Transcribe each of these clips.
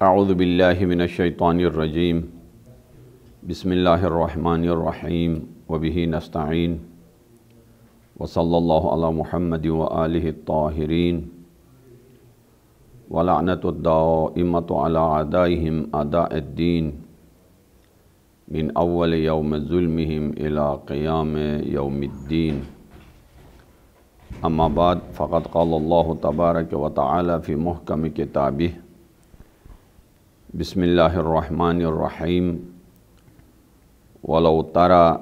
اعوذ باللہ من الشیطان الرجیم بسم اللہ الرحمن الرحیم وبہ نستعین وصلی اللہ علی محمد وآلہ الطاہرین ولعنۃ الدائمۃ علی اعدائہم اعداء الدین من اول یوم ظلمہم الی قیام یوم الدین اما بعد فقد قال اللہ تبارک و تعالی فی محکم کتابہ بسم اللہ الرحمن الرحیم وَلَوْ تَرَى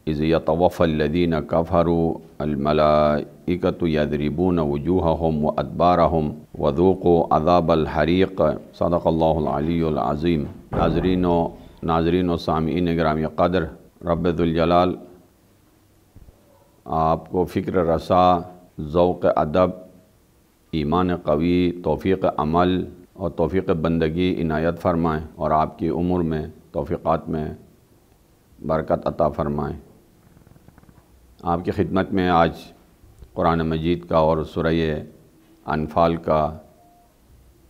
إِذْ يَتَوَفَّى الَّذِينَ كَفَرُوا الْمَلَائِكَةُ يَضْرِبُونَ وُجُوهَهُمْ وَأَدْبَارَهُمْ وَذُوقُوا عَذَابَ الْحَرِيقِ صدق اللہ العلی العظیم۔ ناظرین و سامعین گرامی قدر، رب ذوالجلال آپ کو فکر رسا، ذوق ادب، ایمان قوی، توفیق عمل اور توفیق بندگی عنایت فرمائیں اور آپ کی عمر میں توفیقات میں برکت عطا فرمائیں۔ آپ کی خدمت میں آج قرآن مجید کا اور سورہ انفال کا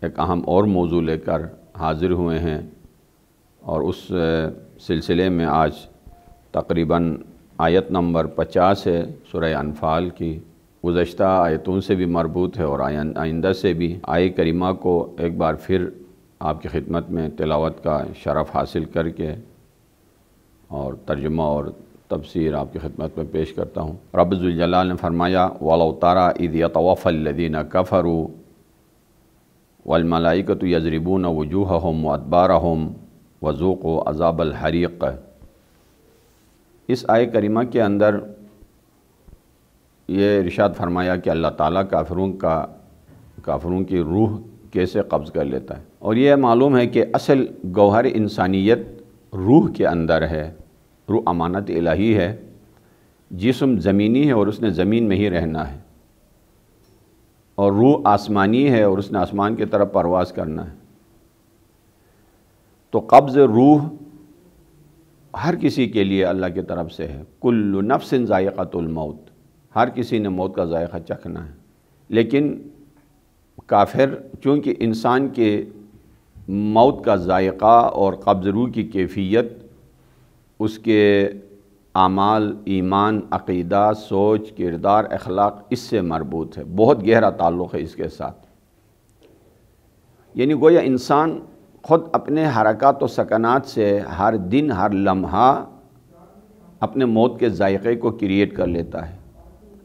ایک اہم اور موضوع لے کر حاضر ہوئے ہیں، اور اس سلسلے میں آج تقریباً آیت نمبر 50 ہے سورہ انفال کی، گزشتہ آیتوں سے بھی مربوط ہے اور آئندہ سے بھی۔ آیہ کریمہ کو ایک بار پھر آپ کی خدمت میں تلاوت کا شرف حاصل کر کے اور ترجمہ اور تفسیر آپ کی خدمت میں پیش کرتا ہوں۔ رب ذوالجلال نے فرمایا وَلَوْ تَرَى إِذْ يَتَوَفَّى الَّذِينَ كَفَرُوا وَالْمَلَائِكَةُ يَضْرِبُونَ وُجُوهَهُمْ وَأَدْبَارَهُمْ وَذُوقُوا عَذَابَ الْحَرِيقِ۔ اس آیہ کریمہ کے اندر یہ ارشاد فرمایا کہ اللہ تعالیٰ کافروں کی روح کیسے قبض کر لیتا ہے، اور یہ معلوم ہے کہ اصل گوہر انسانیت روح کے اندر ہے۔ روح امانت الہی ہے، جسم زمینی ہے اور اس نے زمین میں ہی رہنا ہے، اور روح آسمانی ہے اور اس نے آسمان کی طرف پرواز کرنا ہے۔ تو قبض روح ہر کسی کے لیے اللہ کی طرف سے ہے۔ کل نفس ذائقۃ الموت، ہر کسی نے موت کا ذائقہ چکھنا ہے، لیکن کافر چونکہ انسان کے موت کا ذائقہ اور قبض روح کی کیفیت اس کے اعمال، ایمان، عقیدہ، سوچ، کردار، اخلاق اس سے مربوط ہے، بہت گہرا تعلق ہے اس کے ساتھ۔ یعنی گویا انسان خود اپنے حرکات و سکنات سے ہر دن، ہر لمحہ اپنے موت کے ذائقے کو کریٹ کر لیتا ہے،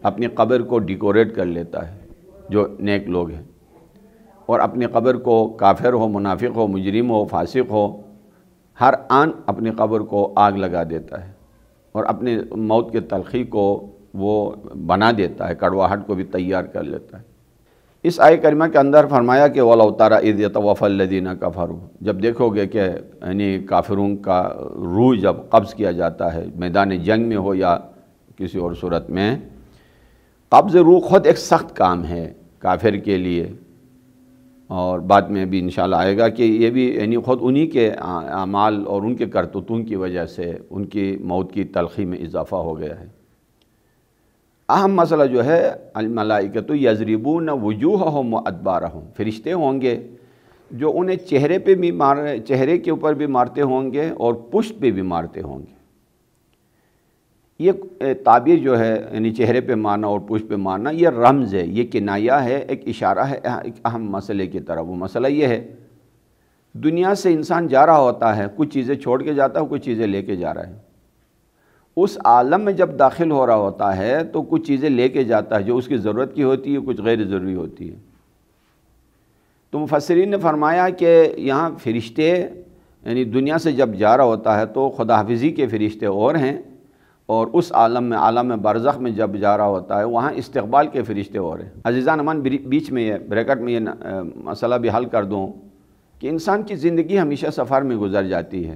اپنی قبر کو ڈیکوریٹ کر لیتا ہے جو نیک لوگ ہیں، اور اپنی قبر کو کافر ہو، منافق ہو، مجرم ہو، فاسق ہو، ہر آن اپنی قبر کو آگ لگا دیتا ہے اور اپنے موت کے تلخی کو وہ بنا دیتا ہے، کڑواہٹ کو بھی تیار کر لیتا ہے۔ اس آیہ کریمہ کے اندر فرمایا کہ وَلَوْ تَرَى إِذْ يَتَوَفَّى الَّذِينَ كَفَرُوا، جب دیکھو گے کہ یعنی کافروں کا روح جب قبض کیا جاتا ہے، میدان جنگ میں ہو یا کسی اور صورت میں، قبض روح خود ایک سخت کام ہے کافر کے لیے، اور بعد میں بھی انشاءاللہ آئے گا کہ یہ بھی یعنی خود انہی کے اعمال اور ان کے کرتوتوں کی وجہ سے ان کی موت کی تلخی میں اضافہ ہو گیا ہے۔ اہم مسئلہ جو ہے الملائکۃ یضربون وجوہہم وادبارہم، فرشتے ہوں گے جو انہیں چہرے کے اوپر بھی مارتے ہوں گے اور پشت پہ بھی مارتے ہوں گے۔ یہ تعبیر جو ہے یعنی چہرے پہ مارنا اور پشت پہ مارنا، یہ رمز ہے، یہ کنایہ ہے، ایک اشارہ ہے ایک اہم مسئلے کی طرف۔ وہ مسئلہ یہ ہے دنیا سے انسان جا رہا ہوتا ہے، کچھ چیزیں چھوڑ کے جاتا ہے، کچھ چیزیں لے کے جا رہا ہے۔ اس عالم میں جب داخل ہو رہا ہوتا ہے تو کچھ چیزیں لے کے جاتا ہے جو اس کی ضرورت کی ہوتی ہے، کچھ غیر ضروری ہوتی ہے۔ تو مفسرین نے فرمایا کہ یہاں فرشتے یعنی دنیا سے جب جا رہا ہوتا ہے تو خدا حافظی کے فرشتے اور ہیں، اور اس عالم میں، عالم برزخ میں جب جا رہا ہوتا ہے وہاں استقبال کے فرشتے اور ہیں۔ عزیزان امان، بیچ میں یہ بریکٹ میں یہ مسئلہ بھی حل کر دوں کہ انسان کی زندگی ہمیشہ سفر میں گزر جاتی ہے،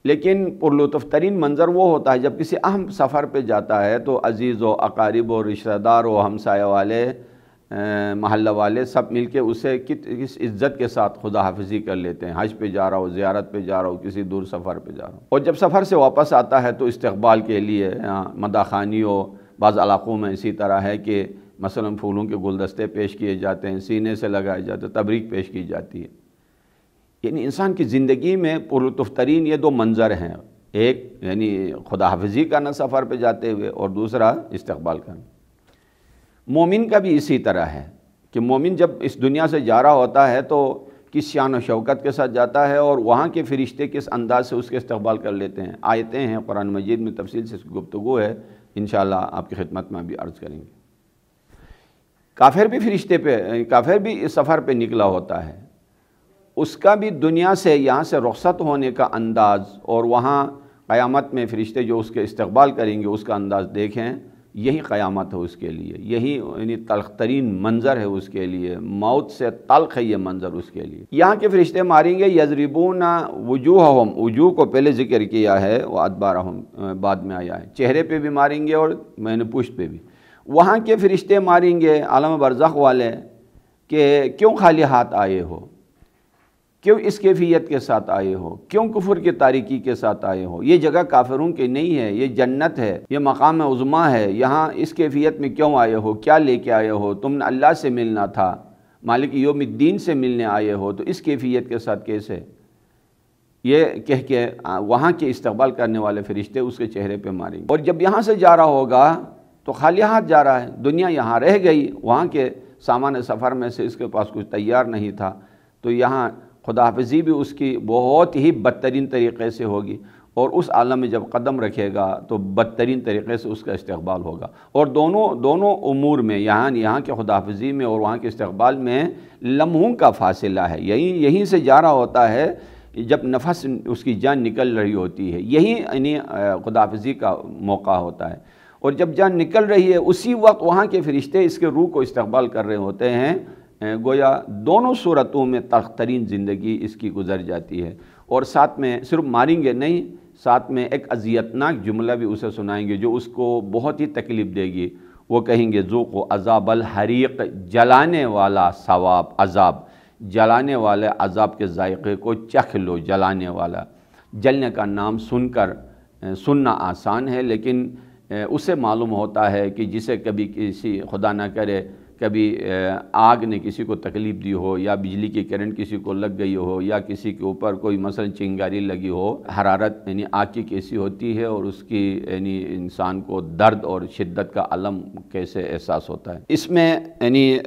لیکن پرلطف ترین منظر وہ ہوتا ہے جب کسی اہم سفر پہ جاتا ہے تو عزیز و اقارب و رشتہ دار و ہمسایہ والے، محلہ والے سب مل کے اسے کس عزت کے ساتھ خدا حافظی کر لیتے ہیں۔ حج پہ جا رہا ہو، زیارت پہ جا رہا ہو، کسی دور سفر پہ جا رہا ہو، اور جب سفر سے واپس آتا ہے تو استقبال کے لیے مداخانی ہو۔ بعض علاقوں میں اسی طرح ہے کہ مثلا پھولوں کے گلدستے پیش کیے جاتے ہیں، سینے سے لگائے جاتے ہیں، تبریک پیش کی جاتی ہے۔ یعنی انسان کی زندگی میں پرلطف ترین یہ دو منظر ہیں، ایک یعنی خدا حافظی کرنا سفر پہ جاتے ہوئے، اور دوسرا استقبال کرنا۔ مومن کا بھی اسی طرح ہے کہ مومن جب اس دنیا سے جا رہا ہوتا ہے تو کس شان و شوکت کے ساتھ جاتا ہے، اور وہاں کے فرشتے کس انداز سے اس کے استقبال کر لیتے ہیں۔ آیتیں ہیں قرآن مجید میں، تفصیل سے اس کی گفتگو ہے، انشاءاللہ آپ کی خدمت میں بھی عرض کریں گے۔ کافر بھی اس سفر پہ نکلا ہوتا ہے، اس کا بھی دنیا سے یہاں سے رخصت ہونے کا انداز، اور وہاں قیامت میں فرشتے جو اس کے استقبال کریں گے اس کا انداز دیکھیں، یہی قیامت ہے اس کے لیے، یہی یعنی تلخ ترین منظر ہے اس کے لیے، موت سے تلخ ہے یہ منظر اس کے لیے۔ یہاں کے فرشتے ماریں گے، یضربون وجوہہم، وجوہ کو پہلے ذکر کیا ہے، وہ ادبارہم بعد میں آیا ہے، چہرے پہ بھی ماریں گے اور میں نے پشت پہ بھی۔ وہاں کے فرشتے ماریں گے عالم برزخ والے کہ کیوں خالی ہاتھ آئے ہو، کیوں اس کیفیت کے ساتھ آئے ہو، کیوں کفر کی تاریکی کے ساتھ آئے ہو، یہ جگہ کافروں کی نہیں ہے، یہ جنت ہے، یہ مقام عظمیٰ ہے، یہاں اس کیفیت میں کیوں آئے ہو، کیا لے کے آئے ہو، تم نے اللہ سے ملنا تھا، مالک یوم الدین سے ملنے آئے ہو، تو اس کیفیت کے ساتھ کیسے؟ یہ کہہ کے وہاں کے استقبال کرنے والے فرشتے اس کے چہرے پہ ماریں گے۔ اور جب یہاں سے جا رہا ہوگا تو خالی ہاتھ جا رہا ہے، دنیا یہاں رہ گئی، وہاں کے سامان سفر میں سے اس کے پاس کچھ تیار نہیں تھا، تو یہاں خدا حافظی بھی اس کی بہت ہی بدترین طریقے سے ہوگی، اور اس عالم میں جب قدم رکھے گا تو بدترین طریقے سے اس کا استقبال ہوگا۔ اور دونوں امور میں، یہاں کے خدا حافظی میں اور وہاں کے استقبال میں لمحوں کا فاصلہ ہے، یہیں سے جا رہا ہوتا ہے، جب نفس اس کی جان نکل رہی ہوتی ہے، یہی یعنی خدا حافظی کا موقع ہوتا ہے، اور جب جان نکل رہی ہے اسی وقت وہاں کے فرشتے اس کے روح کو استقبال کر رہے ہوتے ہیں، گویا دونوں صورتوں میں تلخ ترین زندگی اس کی گزر جاتی ہے۔ اور ساتھ میں صرف ماریں گے نہیں، ساتھ میں ایک اذیتناک جملہ بھی اسے سنائیں گے جو اس کو بہت ہی تکلیف دے گی۔ وہ کہیں گے ذوقوا عذاب الحریق، جلانے والا ثواب، عذاب، جلانے والے عذاب کے ذائقے کو چکھ لو، جلانے والا۔ جلنے کا نام سننا آسان ہے، لیکن اسے معلوم ہوتا ہے کہ جسے کبھی کسی خدا نہ کرے کبھی آگ نے کسی کو تکلیف دی ہو، یا بجلی کی کرنٹ کسی کو لگ گئی ہو، یا کسی کے اوپر کوئی مثلا چنگاری لگی ہو، حرارت یعنی آگ کی کیسی ہوتی ہے، اور اس کی یعنی انسان کو درد اور شدت کا علم کیسے احساس ہوتا ہے۔ اس میں یعنی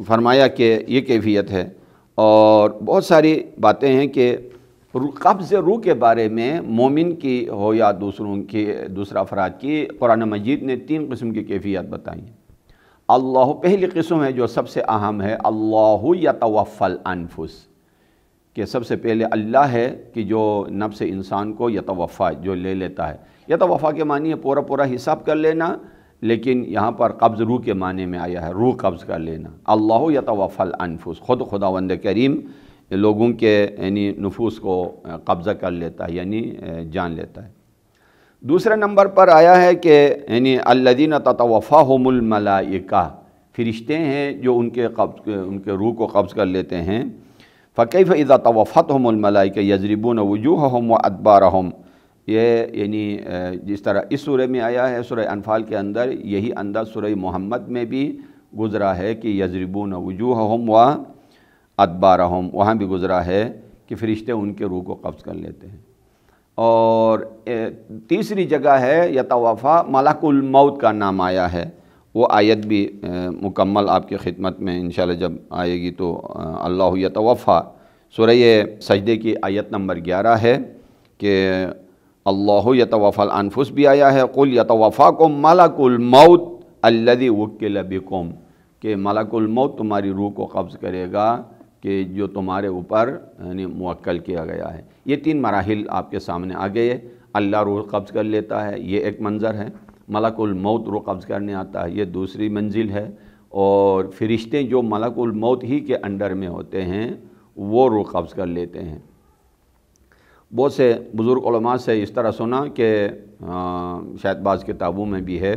فرمایا کہ یہ کیفیت ہے، اور بہت ساری باتیں ہیں کہ قبض روح کے بارے میں مومن کی ہو یا دوسرا افراد کی، قرآن مجید نے 3 قسم کی کیفیت بتائی ہیں۔ اللہ پہلی قسم ہے جو سب سے اہم ہے، اللہ یتوفی الانفس، کہ سب سے پہلے اللہ ہے کہ جو نفس انسان کو یتوفا، جو لے لیتا ہے۔ یتوفا کے معنی ہے پورا حساب کر لینا، لیکن یہاں پر قبض روح کے معنی میں آیا ہے، روح قبض کر لینا۔ اللہ یتوفی الانفس، خود خداوند کریم لوگوں کے یعنی نفوس کو قبضہ کر لیتا ہے، یعنی جان لیتا ہے۔ دوسرے نمبر پر آیا ہے کہ یعنی الذین تتوفاہم الملائکہ، فرشتے ہیں جو ان کے روح کو قبض کر لیتے ہیں۔ فکیف اذا توفتہم الملائکہ یضربون وجوہہم وادبارہم، یہ یعنی جس طرح اس سورہ میں آیا ہے، سورہ انفال کے اندر یہی انداز سورہ محمد میں بھی گزرا ہے کہ یضربون وجوہہم وادبارہم، وہاں بھی گزرا ہے کہ فرشتے ان کے روح کو قبض کر لیتے ہیں۔ اور تیسری جگہ ہے یتوفا، ملک الموت کا نام آیا ہے، وہ آیت بھی مکمل آپ کی خدمت میں انشاءاللہ جب آئے گی تو اللہ یتوفا، سورہ سجدے کی آیت نمبر 11 ہے کہ اللہ یتوفی الانفس بھی آیا ہے، قل یتوفاکم ملک الموت الذی وکل بکم، کہ ملک الموت تمہاری روح کو قبض کرے گا کہ جو تمہارے اوپر یعنی موکل کیا گیا ہے۔ یہ 3 مراحل آپ کے سامنے آ گئے، اللہ روح قبض کر لیتا ہے، یہ ایک منظر ہے، ملک الموت روح قبض کرنے آتا ہے، یہ دوسری منزل ہے، اور فرشتے جو ملک الموت ہی کے انڈر میں ہوتے ہیں وہ روح قبض کر لیتے ہیں۔ بہت سے بزرگ علماء سے اس طرح سنا کہ شاید بعض کتابوں میں بھی ہے،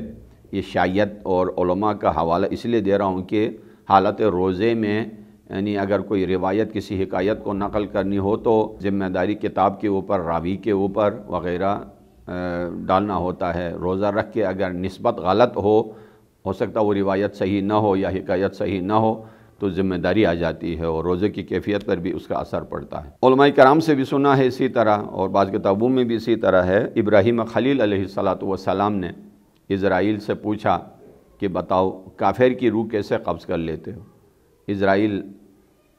یہ شاید اور علماء کا حوالہ اس لیے دے رہا ہوں کہ حالت روزے میں یعنی اگر کوئی روایت کسی حکایت کو نقل کرنی ہو تو ذمہ داری کتاب کے اوپر، راوی کے اوپر وغیرہ ڈالنا ہوتا ہے۔ روزہ رکھ کے اگر نسبت غلط ہو سکتا وہ روایت صحیح نہ ہو یا حکایت صحیح نہ ہو، تو ذمہ داری آ جاتی ہے اور روزے کی کیفیت پر بھی اس کا اثر پڑتا ہے۔ علماء کرام سے بھی سنا ہے اسی طرح، اور بعض کتابوں میں بھی اسی طرح ہے۔ ابراہیم خلیل علیہ السلام نے اسرائیل سے پوچھا کہ بتاؤ کافر کی روح کیسے قبض کر لیتے ہو؟ اسرائیل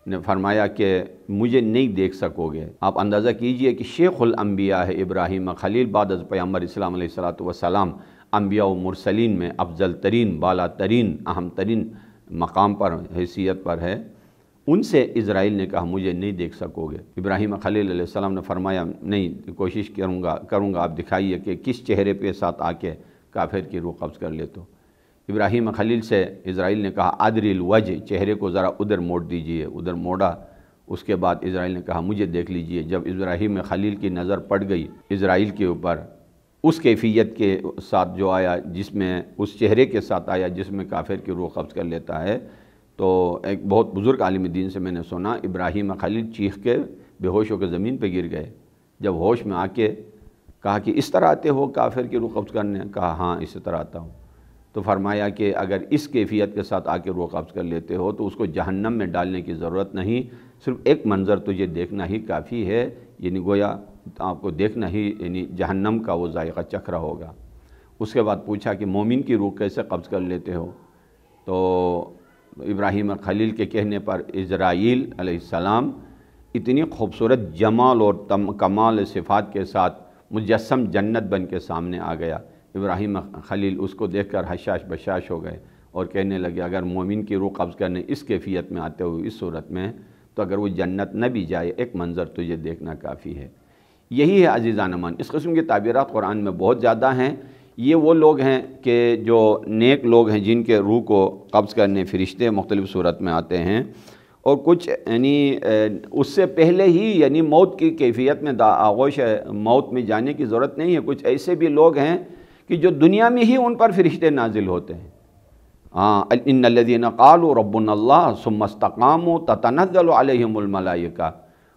نے فرمایا کہ مجھے نہیں دیکھ سکو گے۔ آپ اندازہ کیجئے کہ شیخ الانبیاء ہے ابراہیم خلیل، بعد از پیغمبر اسلام علیہ السلام، انبیاء و مرسلین میں افضل ترین، بالا ترین، اہم ترین مقام پر، حیثیت پر ہے۔ ان سے اسرائیل نے کہا مجھے نہیں دیکھ سکو گے۔ ابراہیم خلیل علیہ السلام نے فرمایا نہیں، کوشش کروں گا، آپ دکھائیے کہ کس چہرے پہ ساتھ آ کے کافر کی روح قبض کر لے تو۔ ابراہیم خلیل سے اسرائیل نے کہا ادری الوجہ، چہرے کو ذرا ادھر موڑ دیجئے، ادھر موڑا۔ اس کے بعد اسرائیل نے کہا مجھے دیکھ لیجئے۔ جب ابراہیم خلیل کی نظر پڑ گئی اسرائیل کے اوپر، اس کیفیت کے ساتھ جو آیا، جس میں اس چہرے کے ساتھ آیا جس میں کافر کی روح قبض کر لیتا ہے، تو ایک بہت بزرگ عالم دین سے میں نے سنا ابراہیم خلیل چیخ کے بے ہوش ہو کے زمین پہ گر گئے۔ جب ہوش میں آ کے کہا کہ اس طرح آتے ہو کافر کی روح قبض کرنے؟ کہا ہاں اسی طرح آتا ہوں۔ تو فرمایا کہ اگر اس کیفیت کے ساتھ آ کے روح قبض کر لیتے ہو تو اس کو جہنم میں ڈالنے کی ضرورت نہیں، صرف ایک منظر تجھے دیکھنا ہی کافی ہے، یعنی گویا آپ کو دیکھنا ہی یعنی جہنم کا وہ ذائقہ چکھ رہا ہوگا۔ اس کے بعد پوچھا کہ مومن کی روح کیسے قبض کر لیتے ہو؟ تو ابراہیم خلیل کے کہنے پر اسرائیل علیہ السلام اتنی خوبصورت جمال اور کمال صفات کے ساتھ مجسم جنت بن کے سامنے آ گیا۔ ابراہیم خلیل اس کو دیکھ کر حشاش بشاش ہو گئے اور کہنے لگے اگر مومن کی روح قبض کرنے اس کیفیت میں آتے ہوئے اس صورت میں، تو اگر وہ جنت نہ بھی جائے ایک منظر تجھے دیکھنا کافی ہے۔ یہی ہے عزیزان امان، اس قسم کی تعبیرات قرآن میں بہت زیادہ ہیں۔ یہ وہ لوگ ہیں کہ جو نیک لوگ ہیں جن کے روح کو قبض کرنے فرشتے مختلف صورت میں آتے ہیں، اور کچھ یعنی اس سے پہلے ہی یعنی موت کی کیفیت میں آغوش موت میں جانے کی ضرورت نہیں ہے۔ کچھ ایسے بھی لوگ ہیں کہ جو دنیا میں ہی ان پر فرشتے نازل ہوتے ہیں۔ ان الذین قالوا ربنا اللہ ثم استقاموا تتنزل علیہم الملائکہ،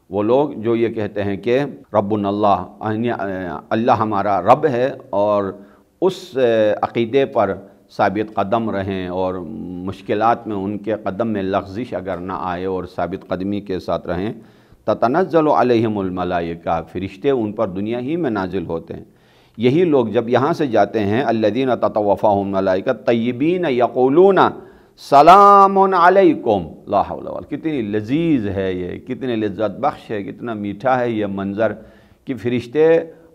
وہ لوگ جو یہ کہتے ہیں کہ ربنا اللہ، اللہ ہمارا رب ہے، اور اس عقیدے پر ثابت قدم رہیں اور مشکلات میں ان کے قدم میں لغزش اگر نہ آئے اور ثابت قدمی کے ساتھ رہیں، تتنزل علیہم الملائکہ، فرشتے ان پر دنیا ہی میں نازل ہوتے ہیں۔ یہی لوگ جب یہاں سے جاتے ہیں الذین تتوفاہم الملائکہ طیبین یقولون سلام علیکم، لا حول ولا قوة، کتنی لذیذ ہے یہ، کتنے لذت بخش ہے، کتنا میٹھا ہے یہ منظر کہ فرشتے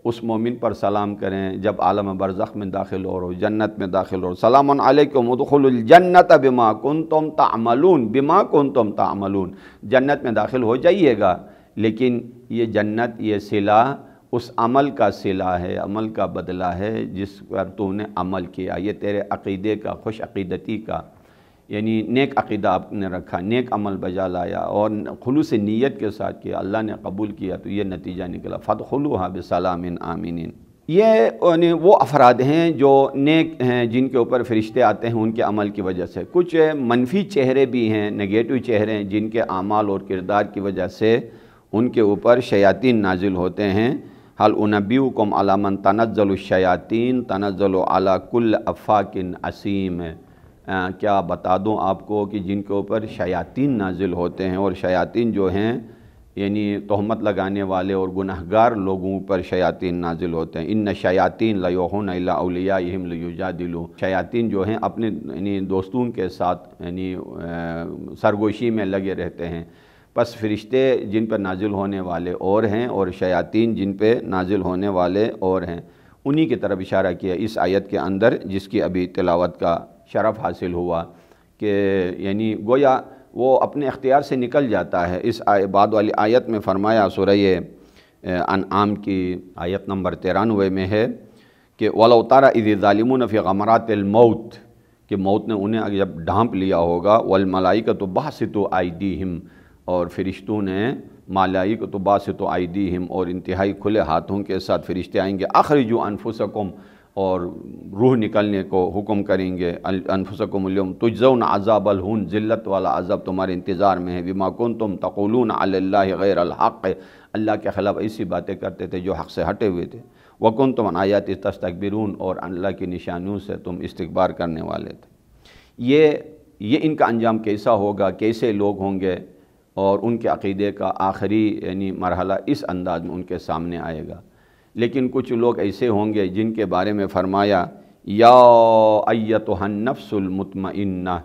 اس مومن پر سلام کریں جب عالم برزخ میں داخل ہو، جنت میں داخل ہو، سلام علیکم ادخلوا الجنت بما کنتم تعملون، بما کنتم تعملون، جنت میں داخل ہو جائیے گا، لیکن یہ جنت، یہ صلہ اس عمل کا صلہ ہے، عمل کا بدلہ ہے جس پر تو نے عمل کیا، یہ تیرے عقیدے کا، خوش عقیدتی کا، یعنی نیک عقیدہ آپ نے رکھا، نیک عمل بجا لایا اور خلوص نیت کے ساتھ کیا، اللہ نے قبول کیا، تو یہ نتیجہ نکلا فادخلوها بسلام آمنین۔ یہ یعنی وہ افراد ہیں جو نیک ہیں، جن کے اوپر فرشتے آتے ہیں ان کے عمل کی وجہ سے۔ کچھ منفی چہرے بھی ہیں، نگیٹو چہرے ہیں، جن کے اعمال اور کردار کی وجہ سے ان کے اوپر شیاطین نازل ہوتے ہیں۔ حل انبئکم علی من تنزل الشیاطین تنزل علی کل افاک اسیم، کیا بتا دوں آپ کو کہ جن کے اوپر شیاطین نازل ہوتے ہیں، اور شیاطین جو ہیں یعنی تہمت لگانے والے اور گنہگار لوگوں پر شیاطین نازل ہوتے ہیں۔ ان شیاطین لیوحون الی اولیائہم لیجادلوا، شیاطین جو ہیں اپنے یعنی دوستوں کے ساتھ یعنی سرگوشی میں لگے رہتے ہیں۔ پس فرشتے جن پر نازل ہونے والے اور ہیں اور شیاطین جن پہ نازل ہونے والے اور ہیں، انہی کی طرف اشارہ کیا اس آیت کے اندر، جس کی ابھی تلاوت کا شرف حاصل ہوا کہ یعنی گویا وہ اپنے اختیار سے نکل جاتا ہے۔ اس بعد والی آیت میں فرمایا، سورہ انعام کی آیت نمبر 93 میں ہے کہ وَلَوْ تَرَى إِذِ الظَّالِمُونَ فِي غَمَرَاتِ الْمَوْتِ، کہ موت نے انہیں جب ڈھانپ لیا ہوگا، وَالْمَلَائِكَةُ بَاسِطُو أَيْدِيهِمْ، اور فرشتوں نے ملائکۃ باسطوا ایدیہم، اور انتہائی کھلے ہاتھوں کے ساتھ فرشتے آئیں گے، اخرجوا انفسکم، اور روح نکلنے کو حکم کریں گے، انفسکم اليوم تجزون عذاب الہون، ذلت والا عذاب تمہارے انتظار میں ہے، بما کنتم تقولون علی اللہ غیر الحق، اللہ کے خلاف ایسی باتیں کرتے تھے جو حق سے ہٹے ہوئے تھے، وکنتم عن آیاتی تستکبرون، اور اللہ کی نشانیوں سے تم استکبار کرنے والے تھے۔ یہ یہ ان کا انجام کیسا ہوگا، کیسے لوگ ہوں گے، اور ان کے عقیدے کا آخری یعنی مرحلہ اس انداز میں ان کے سامنے آئے گا۔ لیکن کچھ لوگ ایسے ہوں گے جن کے بارے میں فرمایا یا ایتھا النفس المطمئنہ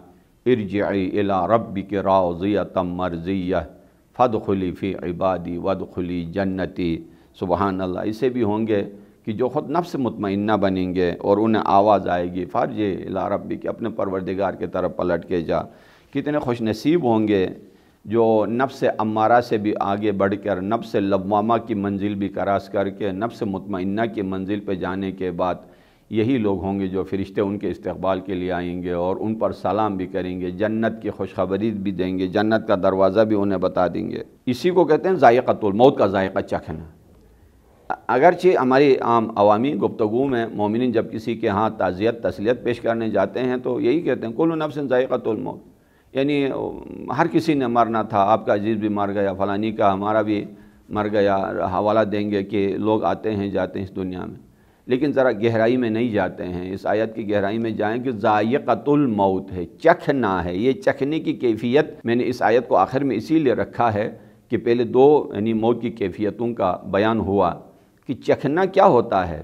ارجعی الی ربک راضیۃ مرضیہ فادخلی فی عبادی وادخلی جنتی۔ سبحان اللہ، ایسے بھی ہوں گے کہ جو خود نفس مطمئنہ بنیں گے اور انہیں آواز آئے گی فارجع الی ربک، اپنے پروردگار کی طرف پلٹ کے جا۔ کتنے خوش نصیب ہوں گے جو نفس امارہ سے بھی آگے بڑھ کر نفس لوامہ کی منزل بھی کراس کر کے نفس مطمئنہ کی منزل پہ جانے کے بعد یہی لوگ ہوں گے جو فرشتے ان کے استقبال کے لیے آئیں گے اور ان پر سلام بھی کریں گے، جنت کی خوشخبری بھی دیں گے، جنت کا دروازہ بھی انہیں بتا دیں گے۔ اسی کو کہتے ہیں ذائقۃ الموت کا ذائقہ چکھنا۔ اگرچہ ہماری عام عوامی گفتگو میں مومنین جب کسی کے ہاں تعزیت تسلیت پیش کرنے جاتے ہیں تو یہی کہتے ہیں کل نفس ذائقۃ الموت، یعنی ہر کسی نے مرنا تھا، آپ کا عزیز بھی مر گیا، فلانی کا ہمارا بھی مر گیا، حوالہ دیں گے کہ لوگ آتے ہیں جاتے ہیں اس دنیا میں۔ لیکن ذرا گہرائی میں نہیں جاتے ہیں، اس آیت کی گہرائی میں جائیں کہ ذائقۃ الموت ہے، چکھنا ہے۔ یہ چکھنے کی کیفیت میں نے اس آیت کو آخر میں اسی لیے رکھا ہے کہ پہلے دو یعنی موت کی کیفیتوں کا بیان ہوا کہ چکھنا کیا ہوتا ہے۔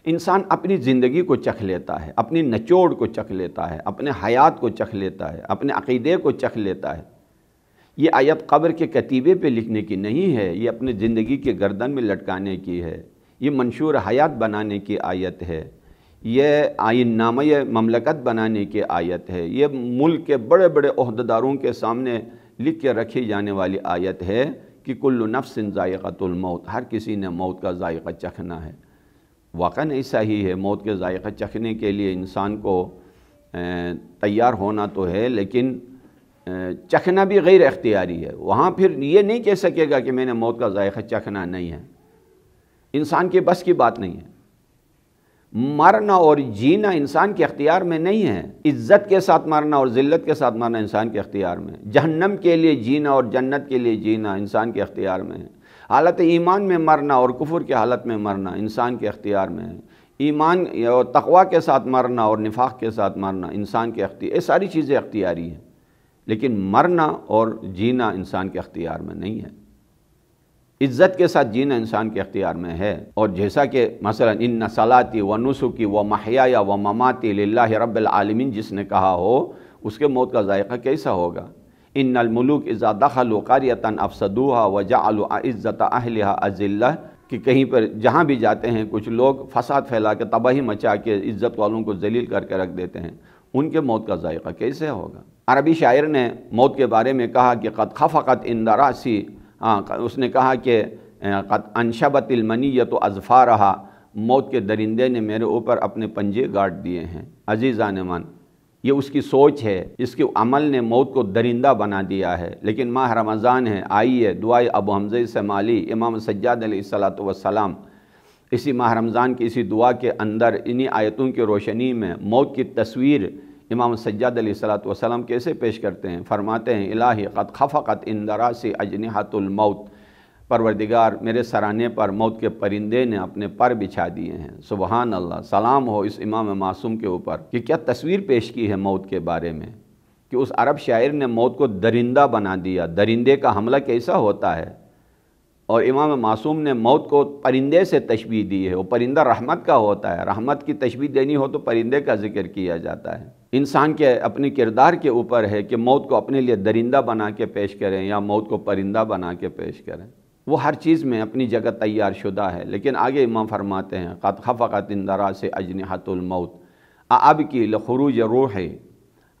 انسان اپنی زندگی کو چکھ لیتا ہے، اپنی نچوڑ کو چکھ لیتا ہے، اپنے حیات کو چکھ لیتا ہے، اپنے عقیدے کو چکھ لیتا ہے۔ یہ آیت قبر کے کتیبے پہ لکھنے کی نہیں ہے، یہ اپنے زندگی کے گردن میں لٹکانے کی ہے، یہ منشور حیات بنانے کی آیت ہے، یہ آئین نامہ مملکت بنانے کی آیت ہے، یہ ملک کے بڑے بڑے عہدیداروں کے سامنے لکھ کے رکھی جانے والی آیت ہے کہ کل نفس ذائقۃ الموت، ہر کسی نے موت کا ذائقہ چکھنا ہے۔ واقعاً ایسا ہی ہے، موت کے ذائقہ چکھنے کے لیے انسان کو تیار ہونا تو ہے، لیکن چکھنا بھی غیر اختیاری ہے۔ وہاں پھر یہ نہیں کہہ سکے گا کہ میں نے موت کا ذائقہ چکھنا نہیں ہے، انسان کے بس کی بات نہیں ہے۔ مرنا اور جینا انسان کے اختیار میں نہیں ہے، عزت کے ساتھ مرنا اور ذلت کے ساتھ مرنا انسان کے اختیار میں ہے، جہنم کے لیے جینا اور جنت کے لیے جینا انسان کے اختیار میں ہے، حالت ایمان میں مرنا اور کفر کی حالت میں مرنا انسان کے اختیار میں ہے، ایمان اور تقوی کے ساتھ مرنا اور نفاق کے ساتھ مرنا انسان کے اختیار، یہ ساری چیزیں اختیاری ہیں، لیکن مرنا اور جینا انسان کے اختیار میں نہیں ہے۔ عزت کے ساتھ جینا انسان کے اختیار میں ہے، اور جیسا کہ مثلا ان صلاتی و نسکی و محیای و مماتی للہ رب العالمین جس نے کہا ہو، اس کے موت کا ذائقہ کیسا ہوگا؟ ان الملوک اذا دخلوا قریۃ افسدوها وجعلوا اعزۃ اہلها اذلہ، کہ کہیں پر جہاں بھی جاتے ہیں کچھ لوگ فساد پھیلا کے تباہی مچا کے عزت والوں کو ذلیل کر کے رکھ دیتے ہیں، ان کے موت کا ذائقہ کیسے ہوگا؟ عربی شاعر نے موت کے بارے میں کہا کہ قد خفقت عند راسی، اس نے کہا کہ قد انشبت المنیۃ اظفارہا، موت کے درندے نے میرے اوپر اپنے پنجے گاڑ دیے ہیں۔ عزیزان من، یہ اس کی سوچ ہے، اس کے عمل نے موت کو درندہ بنا دیا ہے۔ لیکن ماہ رمضان ہے، آئیے دعائے ابو حمزہ سمالی امام سجاد علیہ السلام اسی ماہ رمضان کی اسی دعا کے اندر انہی آیتوں کی روشنی میں موت کی تصویر امام سجاد علیہ السلام کیسے پیش کرتے ہیں؟ فرماتے ہیں الہی قد خفقت عند راسی اجنحۃ الموت، پروردگار میرے سرانے پر موت کے پرندے نے اپنے پر بچھا دیے ہیں۔ سبحان اللہ، سلام ہو اس امام معصوم کے اوپر کہ کیا تصویر پیش کی ہے موت کے بارے میں، کہ اس عرب شاعر نے موت کو درندہ بنا دیا، درندے کا حملہ کیسا ہوتا ہے، اور امام معصوم نے موت کو پرندے سے تشبیہ دی ہے۔ وہ پرندہ رحمت کا ہوتا ہے، رحمت کی تشبیہ دینی ہو تو پرندے کا ذکر کیا جاتا ہے۔ انسان کے اپنے کردار کے اوپر ہے کہ موت کو اپنے لیے درندہ بنا کے پیش کریں یا موت کو پرندہ بنا کے پیش کریں، وہ ہر چیز میں اپنی جگہ تیار شدہ ہے۔ لیکن آگے امام فرماتے ہیں قد خفقت عند راسی اجنحۃ الموت اابکی لخروج روحی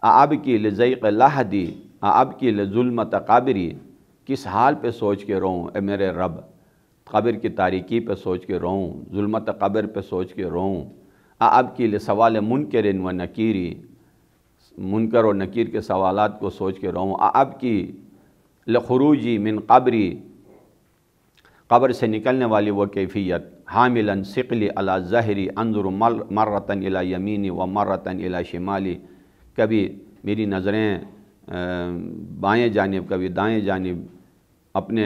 اابکی لضیق لحدی اابکی لظلمت قبری، کس حال پہ سوچ کے روں اے میرے رب، قبر کی تاریکی پہ سوچ کے روں، ظلمت قبر پہ سوچ کے روں، اابکی لسوال منکر و نکیری، منکر و نکیر کے سوالات کو سوچ کے روں، اابکی لخروجی من قبری، قبر سے نکلنے والی وہ کیفیت، حاملا ثقلی علی ظہری انظر مرتن الی یمینی و مرتن الی شمالی، کبھی میری نظریں بائیں جانب کبھی دائیں جانب اپنے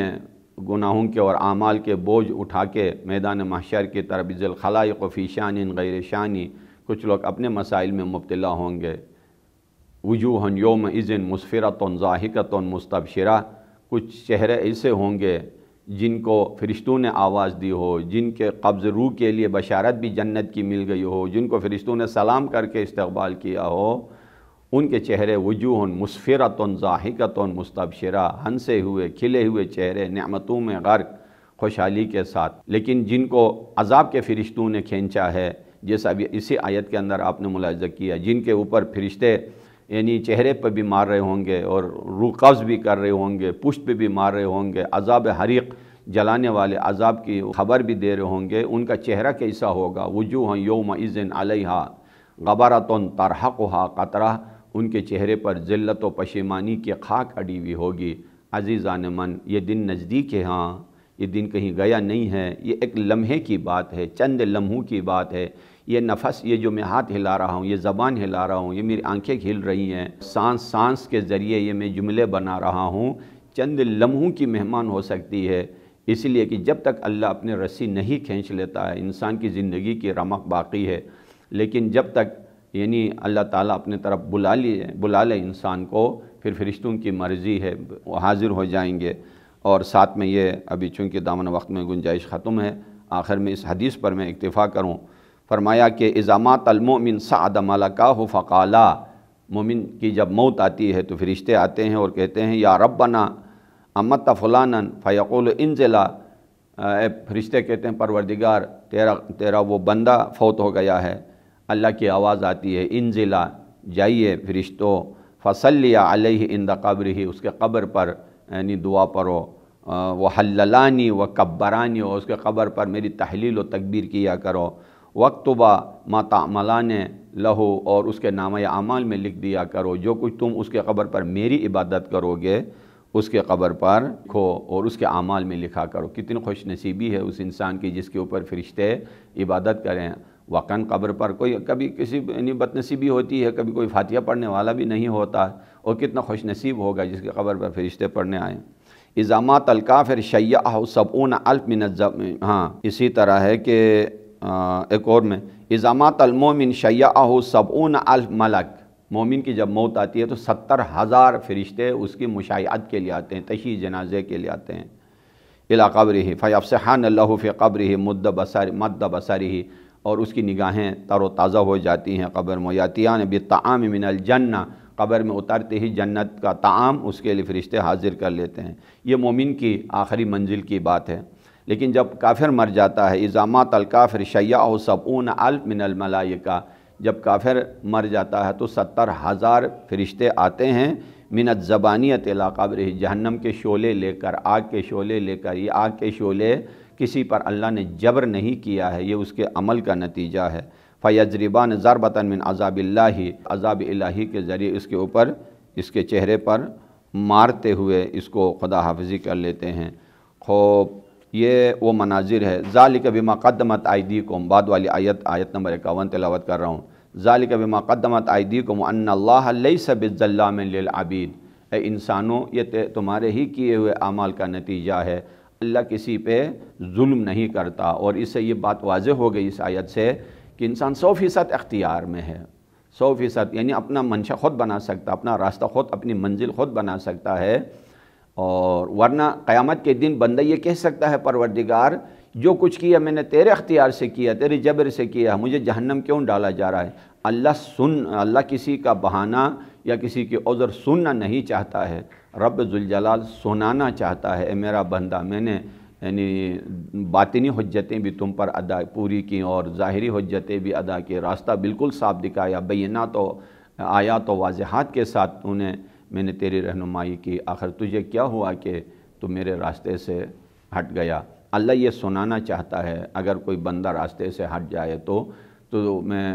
گناہوں کے اور اعمال کے بوجھ اٹھا کے میدان محشر کی طرف، ذی الخلائق فی شان غیر شانی، کچھ لوگ اپنے مسائل میں مبتلا ہوں گے، وجوہ یومئذ مسفرۃ ضاحکۃ مستبشرہ، کچھ چہرے ایسے ہوں گے جن کو فرشتوں نے آواز دی ہو، جن کے قبض روح کے لیے بشارت بھی جنت کی مل گئی ہو، جن کو فرشتوں نے سلام کر کے استقبال کیا ہو، ان کے چہرے وجوہ مسفرۃ ضاحکۃ مستبشرہ، ہنسے ہوئے کھلے ہوئے چہرے، نعمتوں میں غرق، خوشحالی کے ساتھ۔ لیکن جن کو عذاب کے فرشتوں نے کھینچا ہے، جیسا ابھی اسی آیت کے اندر آپ نے ملاحظہ کیا، جن کے اوپر فرشتے یعنی چہرے پہ بھی مار رہے ہوں گے اور روح قبض بھی کر رہے ہوں گے، پشت پہ بھی مار رہے ہوں گے، عذاب حریق جلانے والے عذاب کی خبر بھی دے رہے ہوں گے، ان کا چہرہ کیسا ہوگا؟ وجوہ یومئذ علیہا غبرۃ ترہقھا قطرہ، ان کے چہرے پر ذلت و پشیمانی کی خاک اڑی ہوئی ہوگی۔ عزیزان من، یہ دن نزدیک ہے، ہاں یہ دن کہیں گیا نہیں ہے، یہ ایک لمحے کی بات ہے، چند لمحوں کی بات ہے۔ یہ نفس، یہ جو میں ہاتھ ہلا رہا ہوں، یہ زبان ہلا رہا ہوں، یہ میری آنکھیں ہل رہی ہیں، سانس کے ذریعے یہ میں جملے بنا رہا ہوں، چند لمحوں کی مہمان ہو سکتی ہے۔ اس لیے کہ جب تک اللہ اپنے رسی نہیں کھینچ لیتا ہے، انسان کی زندگی کی رمق باقی ہے، لیکن جب تک یعنی اللہ تعالیٰ اپنے طرف بلا لے انسان کو، پھر فرشتوں کی مرضی ہے وہ حاضر ہو جائیں گے۔ اور ساتھ میں یہ ابھی چونکہ دامن وقت میں گنجائش ختم ہے، آخر میں اس حدیث پر میں اکتفا کروں۔ فرمایا کہ اذا مات المؤمن صعد ملکاہ فقالا، مومن کی جب موت آتی ہے تو فرشتے آتے ہیں اور کہتے ہیں یا ربنا امت فلانا فیقول انزلا، فرشتے کہتے ہیں پروردگار تیرا وہ بندہ فوت ہو گیا ہے۔ اللہ کی آواز آتی ہے انزلا، جائیے فرشتوں، فصلی علیہ عند قبرہ، اس کے قبر پر یعنی دعا پڑھو، وحللانی وکبرانی، اور اس کے قبر پر میری تحلیل و تکبیر کیا کرو، وَاكْتُبَا مَا تَعْمَلَانِ لَهُ، اور اس کے نامہ اعمال میں لکھ دیا کرو جو کچھ تم اس کے قبر پر میری عبادت کرو گے اس کے قبر پر لکھو اور اس کے اعمال میں لکھا کرو۔ کتنی خوش نصیبی ہے اس انسان کی جس کے اوپر فرشتے عبادت کریں۔ واقعاً قبر پر کوئی کبھی کسی یعنی بد نصیبی ہوتی ہے، کبھی کوئی فاتحہ پڑھنے والا بھی نہیں ہوتا، اور کتنا خوش نصیب ہوگا جس کے قبر پر فرشتے پڑھنے آئیں۔ اذا مات الکافر شیعہ 70,000 من الزمان، ہاں اسی طرح ہے کہ ایک اور میں اذا مات المؤمن شیعہ 70,000 ملک، مومن کی جب موت آتی ہے تو 70,000 فرشتے اس کی مشایعت کے لیے آتے ہیں، تشییع جنازے کے لیے آتے ہیں۔ الی قبرہ فیفسحان اللہ فی قبرہ مد بصرہ، اور اس کی نگاہیں تر و تازہ ہو جاتی ہیں قبر میں۔ یاتیان بالطعام من الجنہ، قبر میں اترتے ہی جنت کا طعام اس کے لیے فرشتے حاضر کر لیتے ہیں۔ یہ مومن کی آخری منزل کی بات ہے۔ لیکن جب کافر مر جاتا ہے، اذا مات الکافر شیعہ 70,000 من الملائکہ، جب کافر مر جاتا ہے تو 70,000 فرشتے آتے ہیں، من الزبانیۃ الی قبرہ، جہنم کے شعلے لے کر، آگ کے شعلے لے کر۔ یہ آگ کے شعلے کسی پر اللہ نے جبر نہیں کیا ہے، یہ اس کے عمل کا نتیجہ ہے۔ فیضربان ضربۃ من عذاب اللہ، عذاب الہی کے ذریعے اس کے اوپر، اس کے چہرے پر مارتے ہوئے اس کو خدا حافظی کر لیتے ہیں۔ خوب یہ وہ مناظر ہے۔ ذالک بما قدمت ایدیکم، بعد والی آیت نمبر 51 تلاوت کر رہا ہوں۔ ذالک بما قدمت ایدیکم وان اللہ لیس بالظلام للعبید، اے انسانوں یہ تمہارے ہی کیے ہوئے اعمال کا نتیجہ ہے، اللہ کسی پہ ظلم نہیں کرتا۔ اور اس سے یہ بات واضح ہو گئی اس آیت سے کہ انسان 100% اختیار میں ہے، 100% یعنی اپنا منشا خود بنا سکتا، اپنا راستہ خود، اپنی منزل خود بنا سکتا ہے۔ اور ورنہ قیامت کے دن بندہ یہ کہہ سکتا ہے پروردگار جو کچھ کیا میں نے تیرے اختیار سے کیا، تیرے جبر سے کیا، مجھے جہنم کیوں ڈالا جا رہا ہے؟ اللہ کسی کا بہانہ یا کسی کی عذر سننا نہیں چاہتا ہے، رب ذوالجلال سنانا چاہتا ہے، اے میرا بندہ میں نے یعنی باطنی حجتیں بھی تم پر پوری کی اور ظاہری حجتیں بھی ادا کی، راستہ بالکل صاف دکھایا، بینات و آیات و واضحات کے ساتھ میں نے تیری رہنمائی کی، آخر تجھے کیا ہوا کہ تو میرے راستے سے ہٹ گیا؟ اللہ یہ سنانا چاہتا ہے اگر کوئی بندہ راستے سے ہٹ جائے تو میں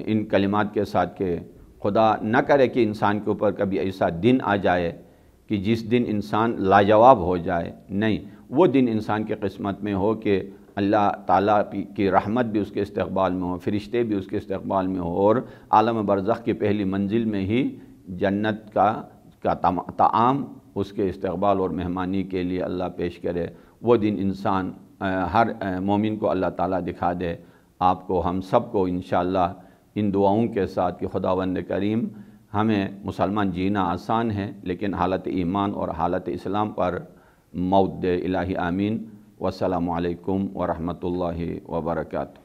ان کلمات کے ساتھ کہ خدا نہ کرے کہ انسان کے اوپر کبھی ایسا دن آ جائے کہ جس دن انسان لاجواب ہو جائے، نہیں، وہ دن انسان کی قسمت میں ہو کہ اللہ تعالیٰ کی رحمت بھی اس کے استقبال میں ہو، فرشتے بھی اس کے استقبال میں ہو، اور عالم برزخ کی پہلی منزل میں ہی جنت کا طعام اس کے استقبال اور مہمانی کے لیے اللہ پیش کرے۔ وہ دن انسان ہر مومن کو اللہ تعالیٰ دکھا دے، آپ کو، ہم سب کو انشاءاللہ ان دعاؤں کے ساتھ کہ خداوند کریم ہمیں مسلمان جینا آسان ہے، لیکن حالت ایمان اور حالت اسلام پر موت دے الہی آمین۔ والسلام علیکم ورحمۃ اللہ وبرکاتہ۔